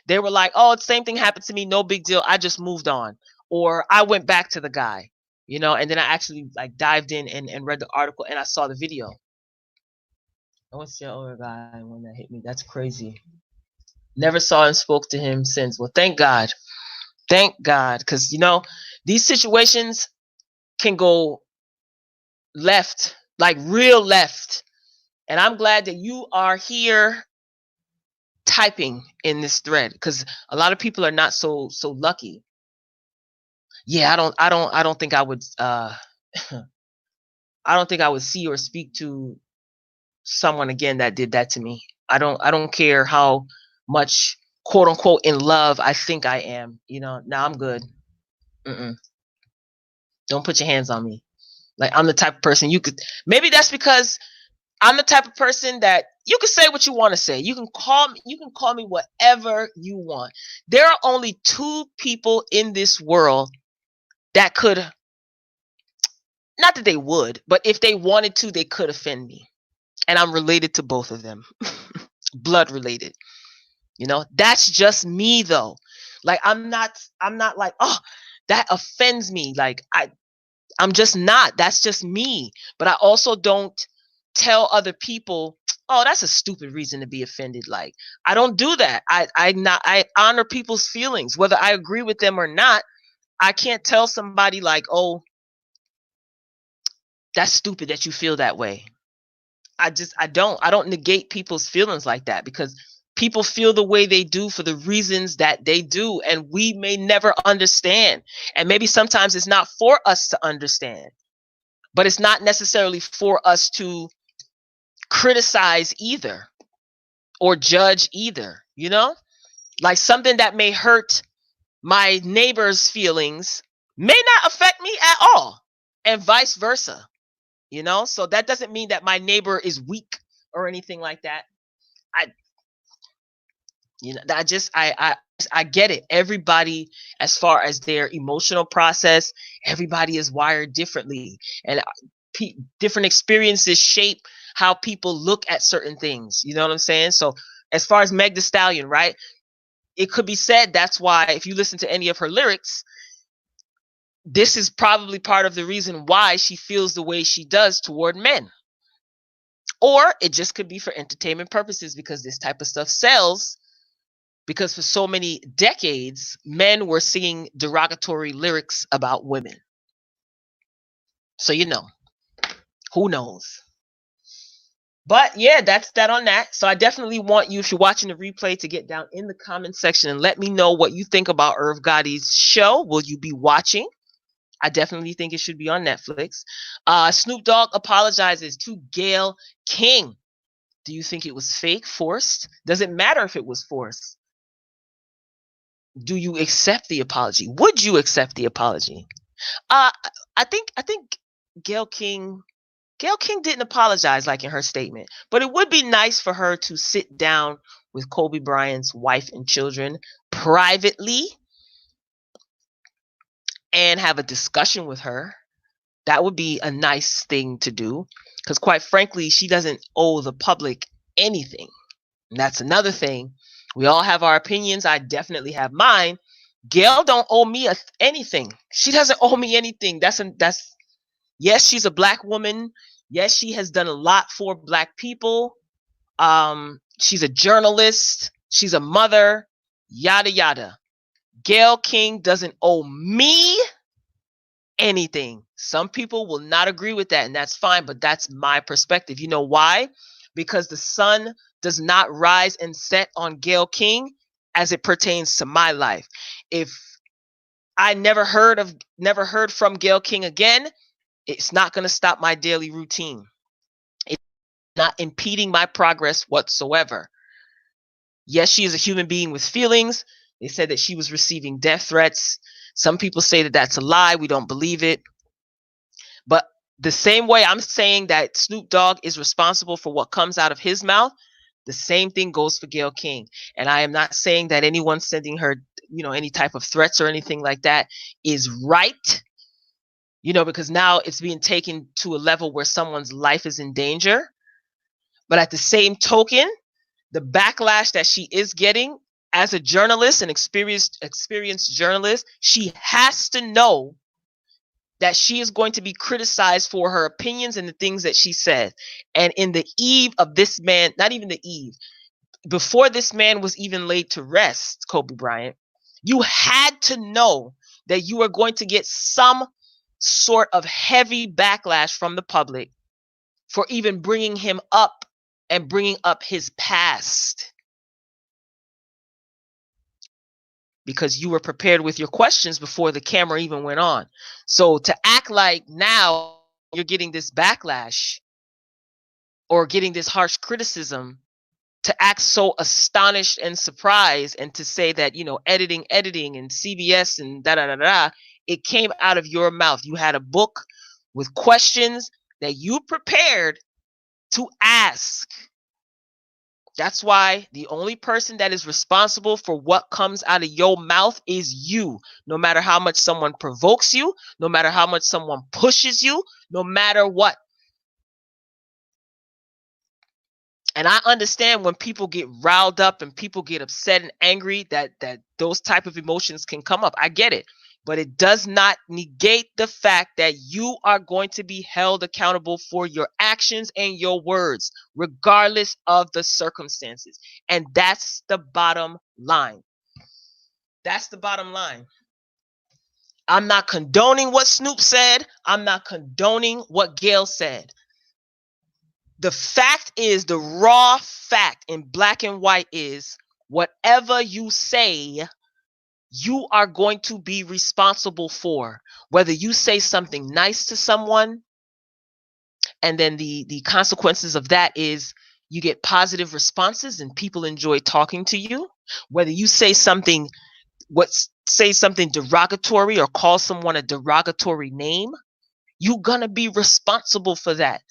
They were like, "Oh, the same thing happened to me. No big deal. I just moved on." Or I went back to the guy, and then I actually like dived in and read the article, and I saw the video. I went to the older guy when that hit me. That's crazy. Never saw and spoke to him since. Well, thank God. Thank God. Because, these situations can go left, like real left. And I'm glad that you are here typing in this thread, because a lot of people are not so lucky. Yeah, I don't think I would I don't think I would see or speak to someone again that did that to me. I don't care how much quote unquote in love I think I am. Now I'm good. Mm-mm. Don't put your hands on me. Like, I'm the type of person maybe that's because I'm the type of person that you can say what you want to say. You can call me whatever you want. There are only two people in this world that could, not that they would, but if they wanted to, they could offend me. And I'm related to both of them. Blood related. That's just me though. Like, I'm not like, "Oh, that offends me." Like, I'm just not. That's just me. But I also don't tell other people, "Oh, that's a stupid reason to be offended." Like, I don't do that. I honor people's feelings, whether I agree with them or not. I can't tell somebody like, "Oh, That's stupid that you feel that way. I don't negate people's feelings like that, because people feel the way they do for the reasons that they do, and we may never understand. And maybe sometimes it's not for us to understand, but it's not necessarily for us to criticize either or judge either, you know? Like something that may hurt my neighbor's feelings may not affect me at all, and vice versa, you know? So that doesn't mean that my neighbor is weak or anything like that. I you know, I get it. Everybody, as far as their emotional process, everybody is wired differently, and different experiences shape how people look at certain things. You know what I'm saying? So as far as Meg Thee Stallion, right? It could be said that's why, if you listen to any of her lyrics, this is probably part of the reason why she feels the way she does toward men. Or it just could be for entertainment purposes, because this type of stuff sells. Because for so many decades, men were singing derogatory lyrics about women. So, you know, who knows? But yeah, that's that on that. So I definitely want you, if you're watching the replay, to get down in the comment section and let me know what you think about Irv Gotti's show. Will you be watching? I definitely think it should be on Netflix. Snoop Dogg apologizes to Gayle King. Do you think it was fake, forced? Does it matter if it was forced? Do you accept the apology? Would you accept the apology? Uh, I think Gayle King didn't apologize like in her statement, but it would be nice for her to sit down with Kobe Bryant's wife and children privately and have a discussion with her. That would be a nice thing to do, because quite frankly, she doesn't owe the public anything. And that's another thing. We all have our opinions. I definitely have mine. Gayle don't owe me anything. She doesn't owe me anything. That's yes, she's a black woman. Yes, she has done a lot for black people. She's a journalist. She's a mother. Yada yada. Gayle King doesn't owe me anything. Some people will not agree with that, and that's fine, but that's my perspective. You know why? Because the sun does not rise and set on Gayle King as it pertains to my life. If I never heard from Gayle King again, it's not going to stop my daily routine. It's not impeding my progress whatsoever. Yes, she is a human being with feelings. They said that she was receiving death threats. Some people say that that's a lie. We don't believe it. But the same way I'm saying that Snoop Dogg is responsible for what comes out of his mouth, the same thing goes for Gayle King. And I am not saying that anyone sending her, any type of threats or anything like that is right, because now it's being taken to a level where someone's life is in danger. But at the same token, the backlash that she is getting as a journalist, an experienced journalist, she has to know that she is going to be criticized for her opinions and the things that she said. And in the eve of this man, not even the eve, before this man was even laid to rest, Kobe Bryant, you had to know that you are going to get some sort of heavy backlash from the public for even bringing him up and bringing up his past. Because you were prepared with your questions before the camera even went on. So to act like now you're getting this backlash or getting this harsh criticism, to act so astonished and surprised, and to say that, editing and CBS and da-da-da-da, it came out of your mouth. You had a book with questions that you prepared to ask. That's why the only person that is responsible for what comes out of your mouth is you. No matter how much someone provokes you, no matter how much someone pushes you, no matter what. And I understand when people get riled up and people get upset and angry, that those type of emotions can come up. I get it. But it does not negate the fact that you are going to be held accountable for your actions and your words, regardless of the circumstances. And that's the bottom line. That's the bottom line. I'm not condoning what Snoop said. I'm not condoning what Gayle said. The fact is, the raw fact in black and white is, whatever you say, you are going to be responsible for. Whether you say something nice to someone, and then the consequences of that is you get positive responses and people enjoy talking to you. Whether you say something derogatory or call someone a derogatory name, you're gonna be responsible for that.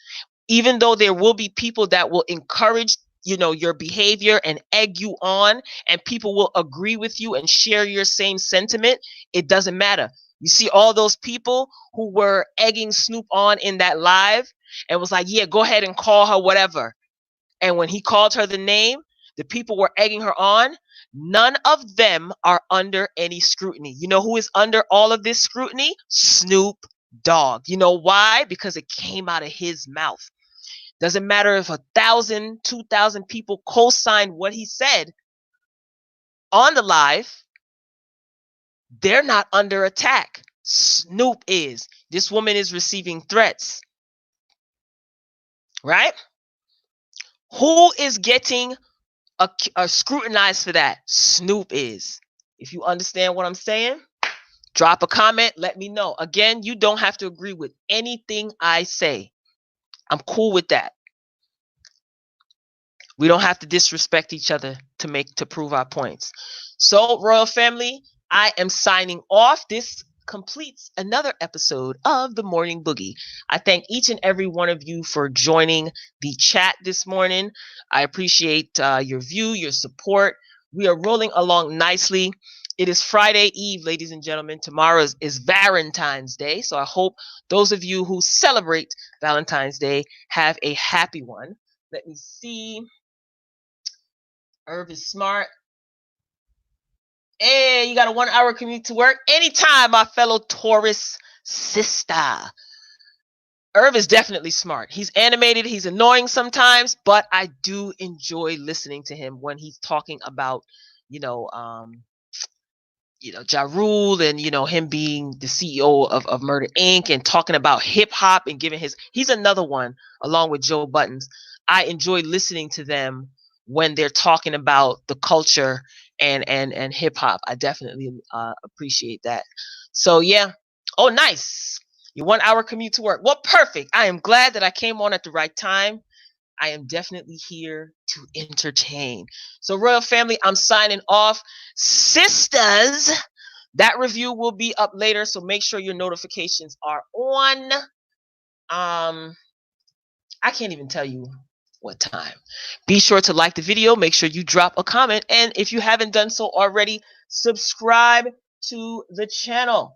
Even though there will be people that will encourage your behavior and egg you on, and people will agree with you and share your same sentiment, it doesn't matter. You see all those people who were egging Snoop on in that live and was like, yeah, go ahead and call her whatever. And when he called her the name, the people were egging her on. None of them are under any scrutiny. You know who is under all of this scrutiny? Snoop Dogg. You know why? Because it came out of his mouth. Doesn't matter if 1,000, 2,000 people co-signed what he said on the live. They're not under attack. Snoop is. This woman is receiving threats. Right? Who is getting scrutinized for that? Snoop is. If you understand what I'm saying, drop a comment. Let me know. Again, you don't have to agree with anything I say. I'm cool with that. We don't have to disrespect each other to prove our points. So, Royal Family, I am signing off. This completes another episode of the Morning Boogie. I thank each and every one of you for joining the chat this morning. I appreciate your view, your support. We are rolling along nicely. It is Friday Eve, ladies and gentlemen. Tomorrow is Valentine's Day. So I hope those of you who celebrate Valentine's Day have a happy one. Let me see. Irv is smart. Hey, you got a 1-hour commute to work? Anytime, my fellow Taurus sister. Irv is definitely smart. He's animated. He's annoying sometimes, but I do enjoy listening to him when he's talking about, Ja Rule and, him being the CEO of Murder Inc. and talking about hip hop and giving he's another one along with Joe Buttons. I enjoy listening to them when they're talking about the culture and hip hop. I definitely appreciate that. So yeah. Oh, nice. Your 1-hour commute to work. Well, perfect. I am glad that I came on at the right time. I am definitely here to entertain. So, Royal Family, I'm signing off. Sisters, that review will be up later, so make sure your notifications are on. I can't even tell you what time. Be sure to like the video. Make sure you drop a comment. And if you haven't done so already, subscribe to the channel.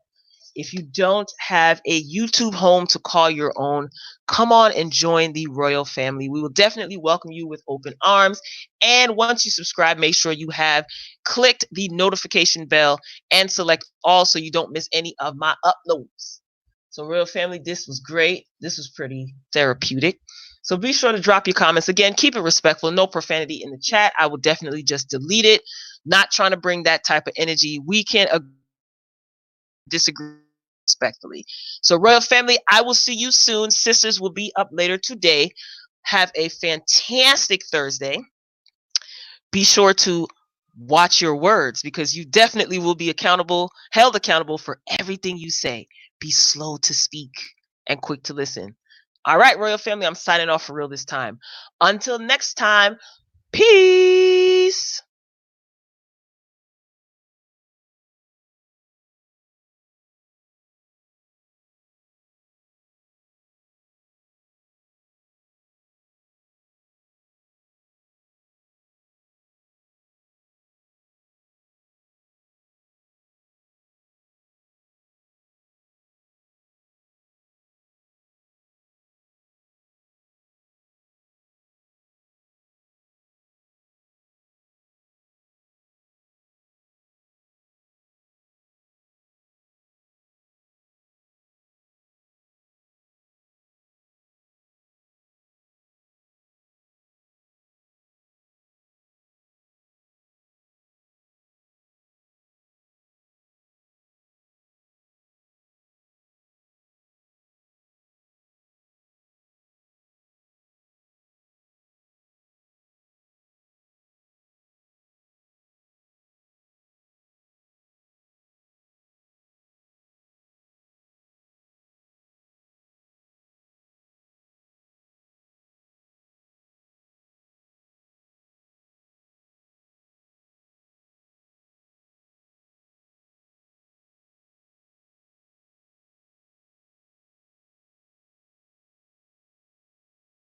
If you don't have a YouTube home to call your own, come on and join the Royal Family. We will definitely welcome you with open arms. And once you subscribe, make sure you have clicked the notification bell and select all so you don't miss any of my uploads. So, Royal Family, this was great. This was pretty therapeutic. So be sure to drop your comments. Again, keep it respectful. No profanity in the chat. I will definitely just delete it. Not trying to bring that type of energy. We can disagree respectfully. So, Royal Family, I will see you soon. Sisters will be up later today. Have a fantastic Thursday. Be sure to watch your words because you definitely will be held accountable for everything you say. Be slow to speak and quick to listen. All right, Royal Family, I'm signing off for real this time. Until next time, peace.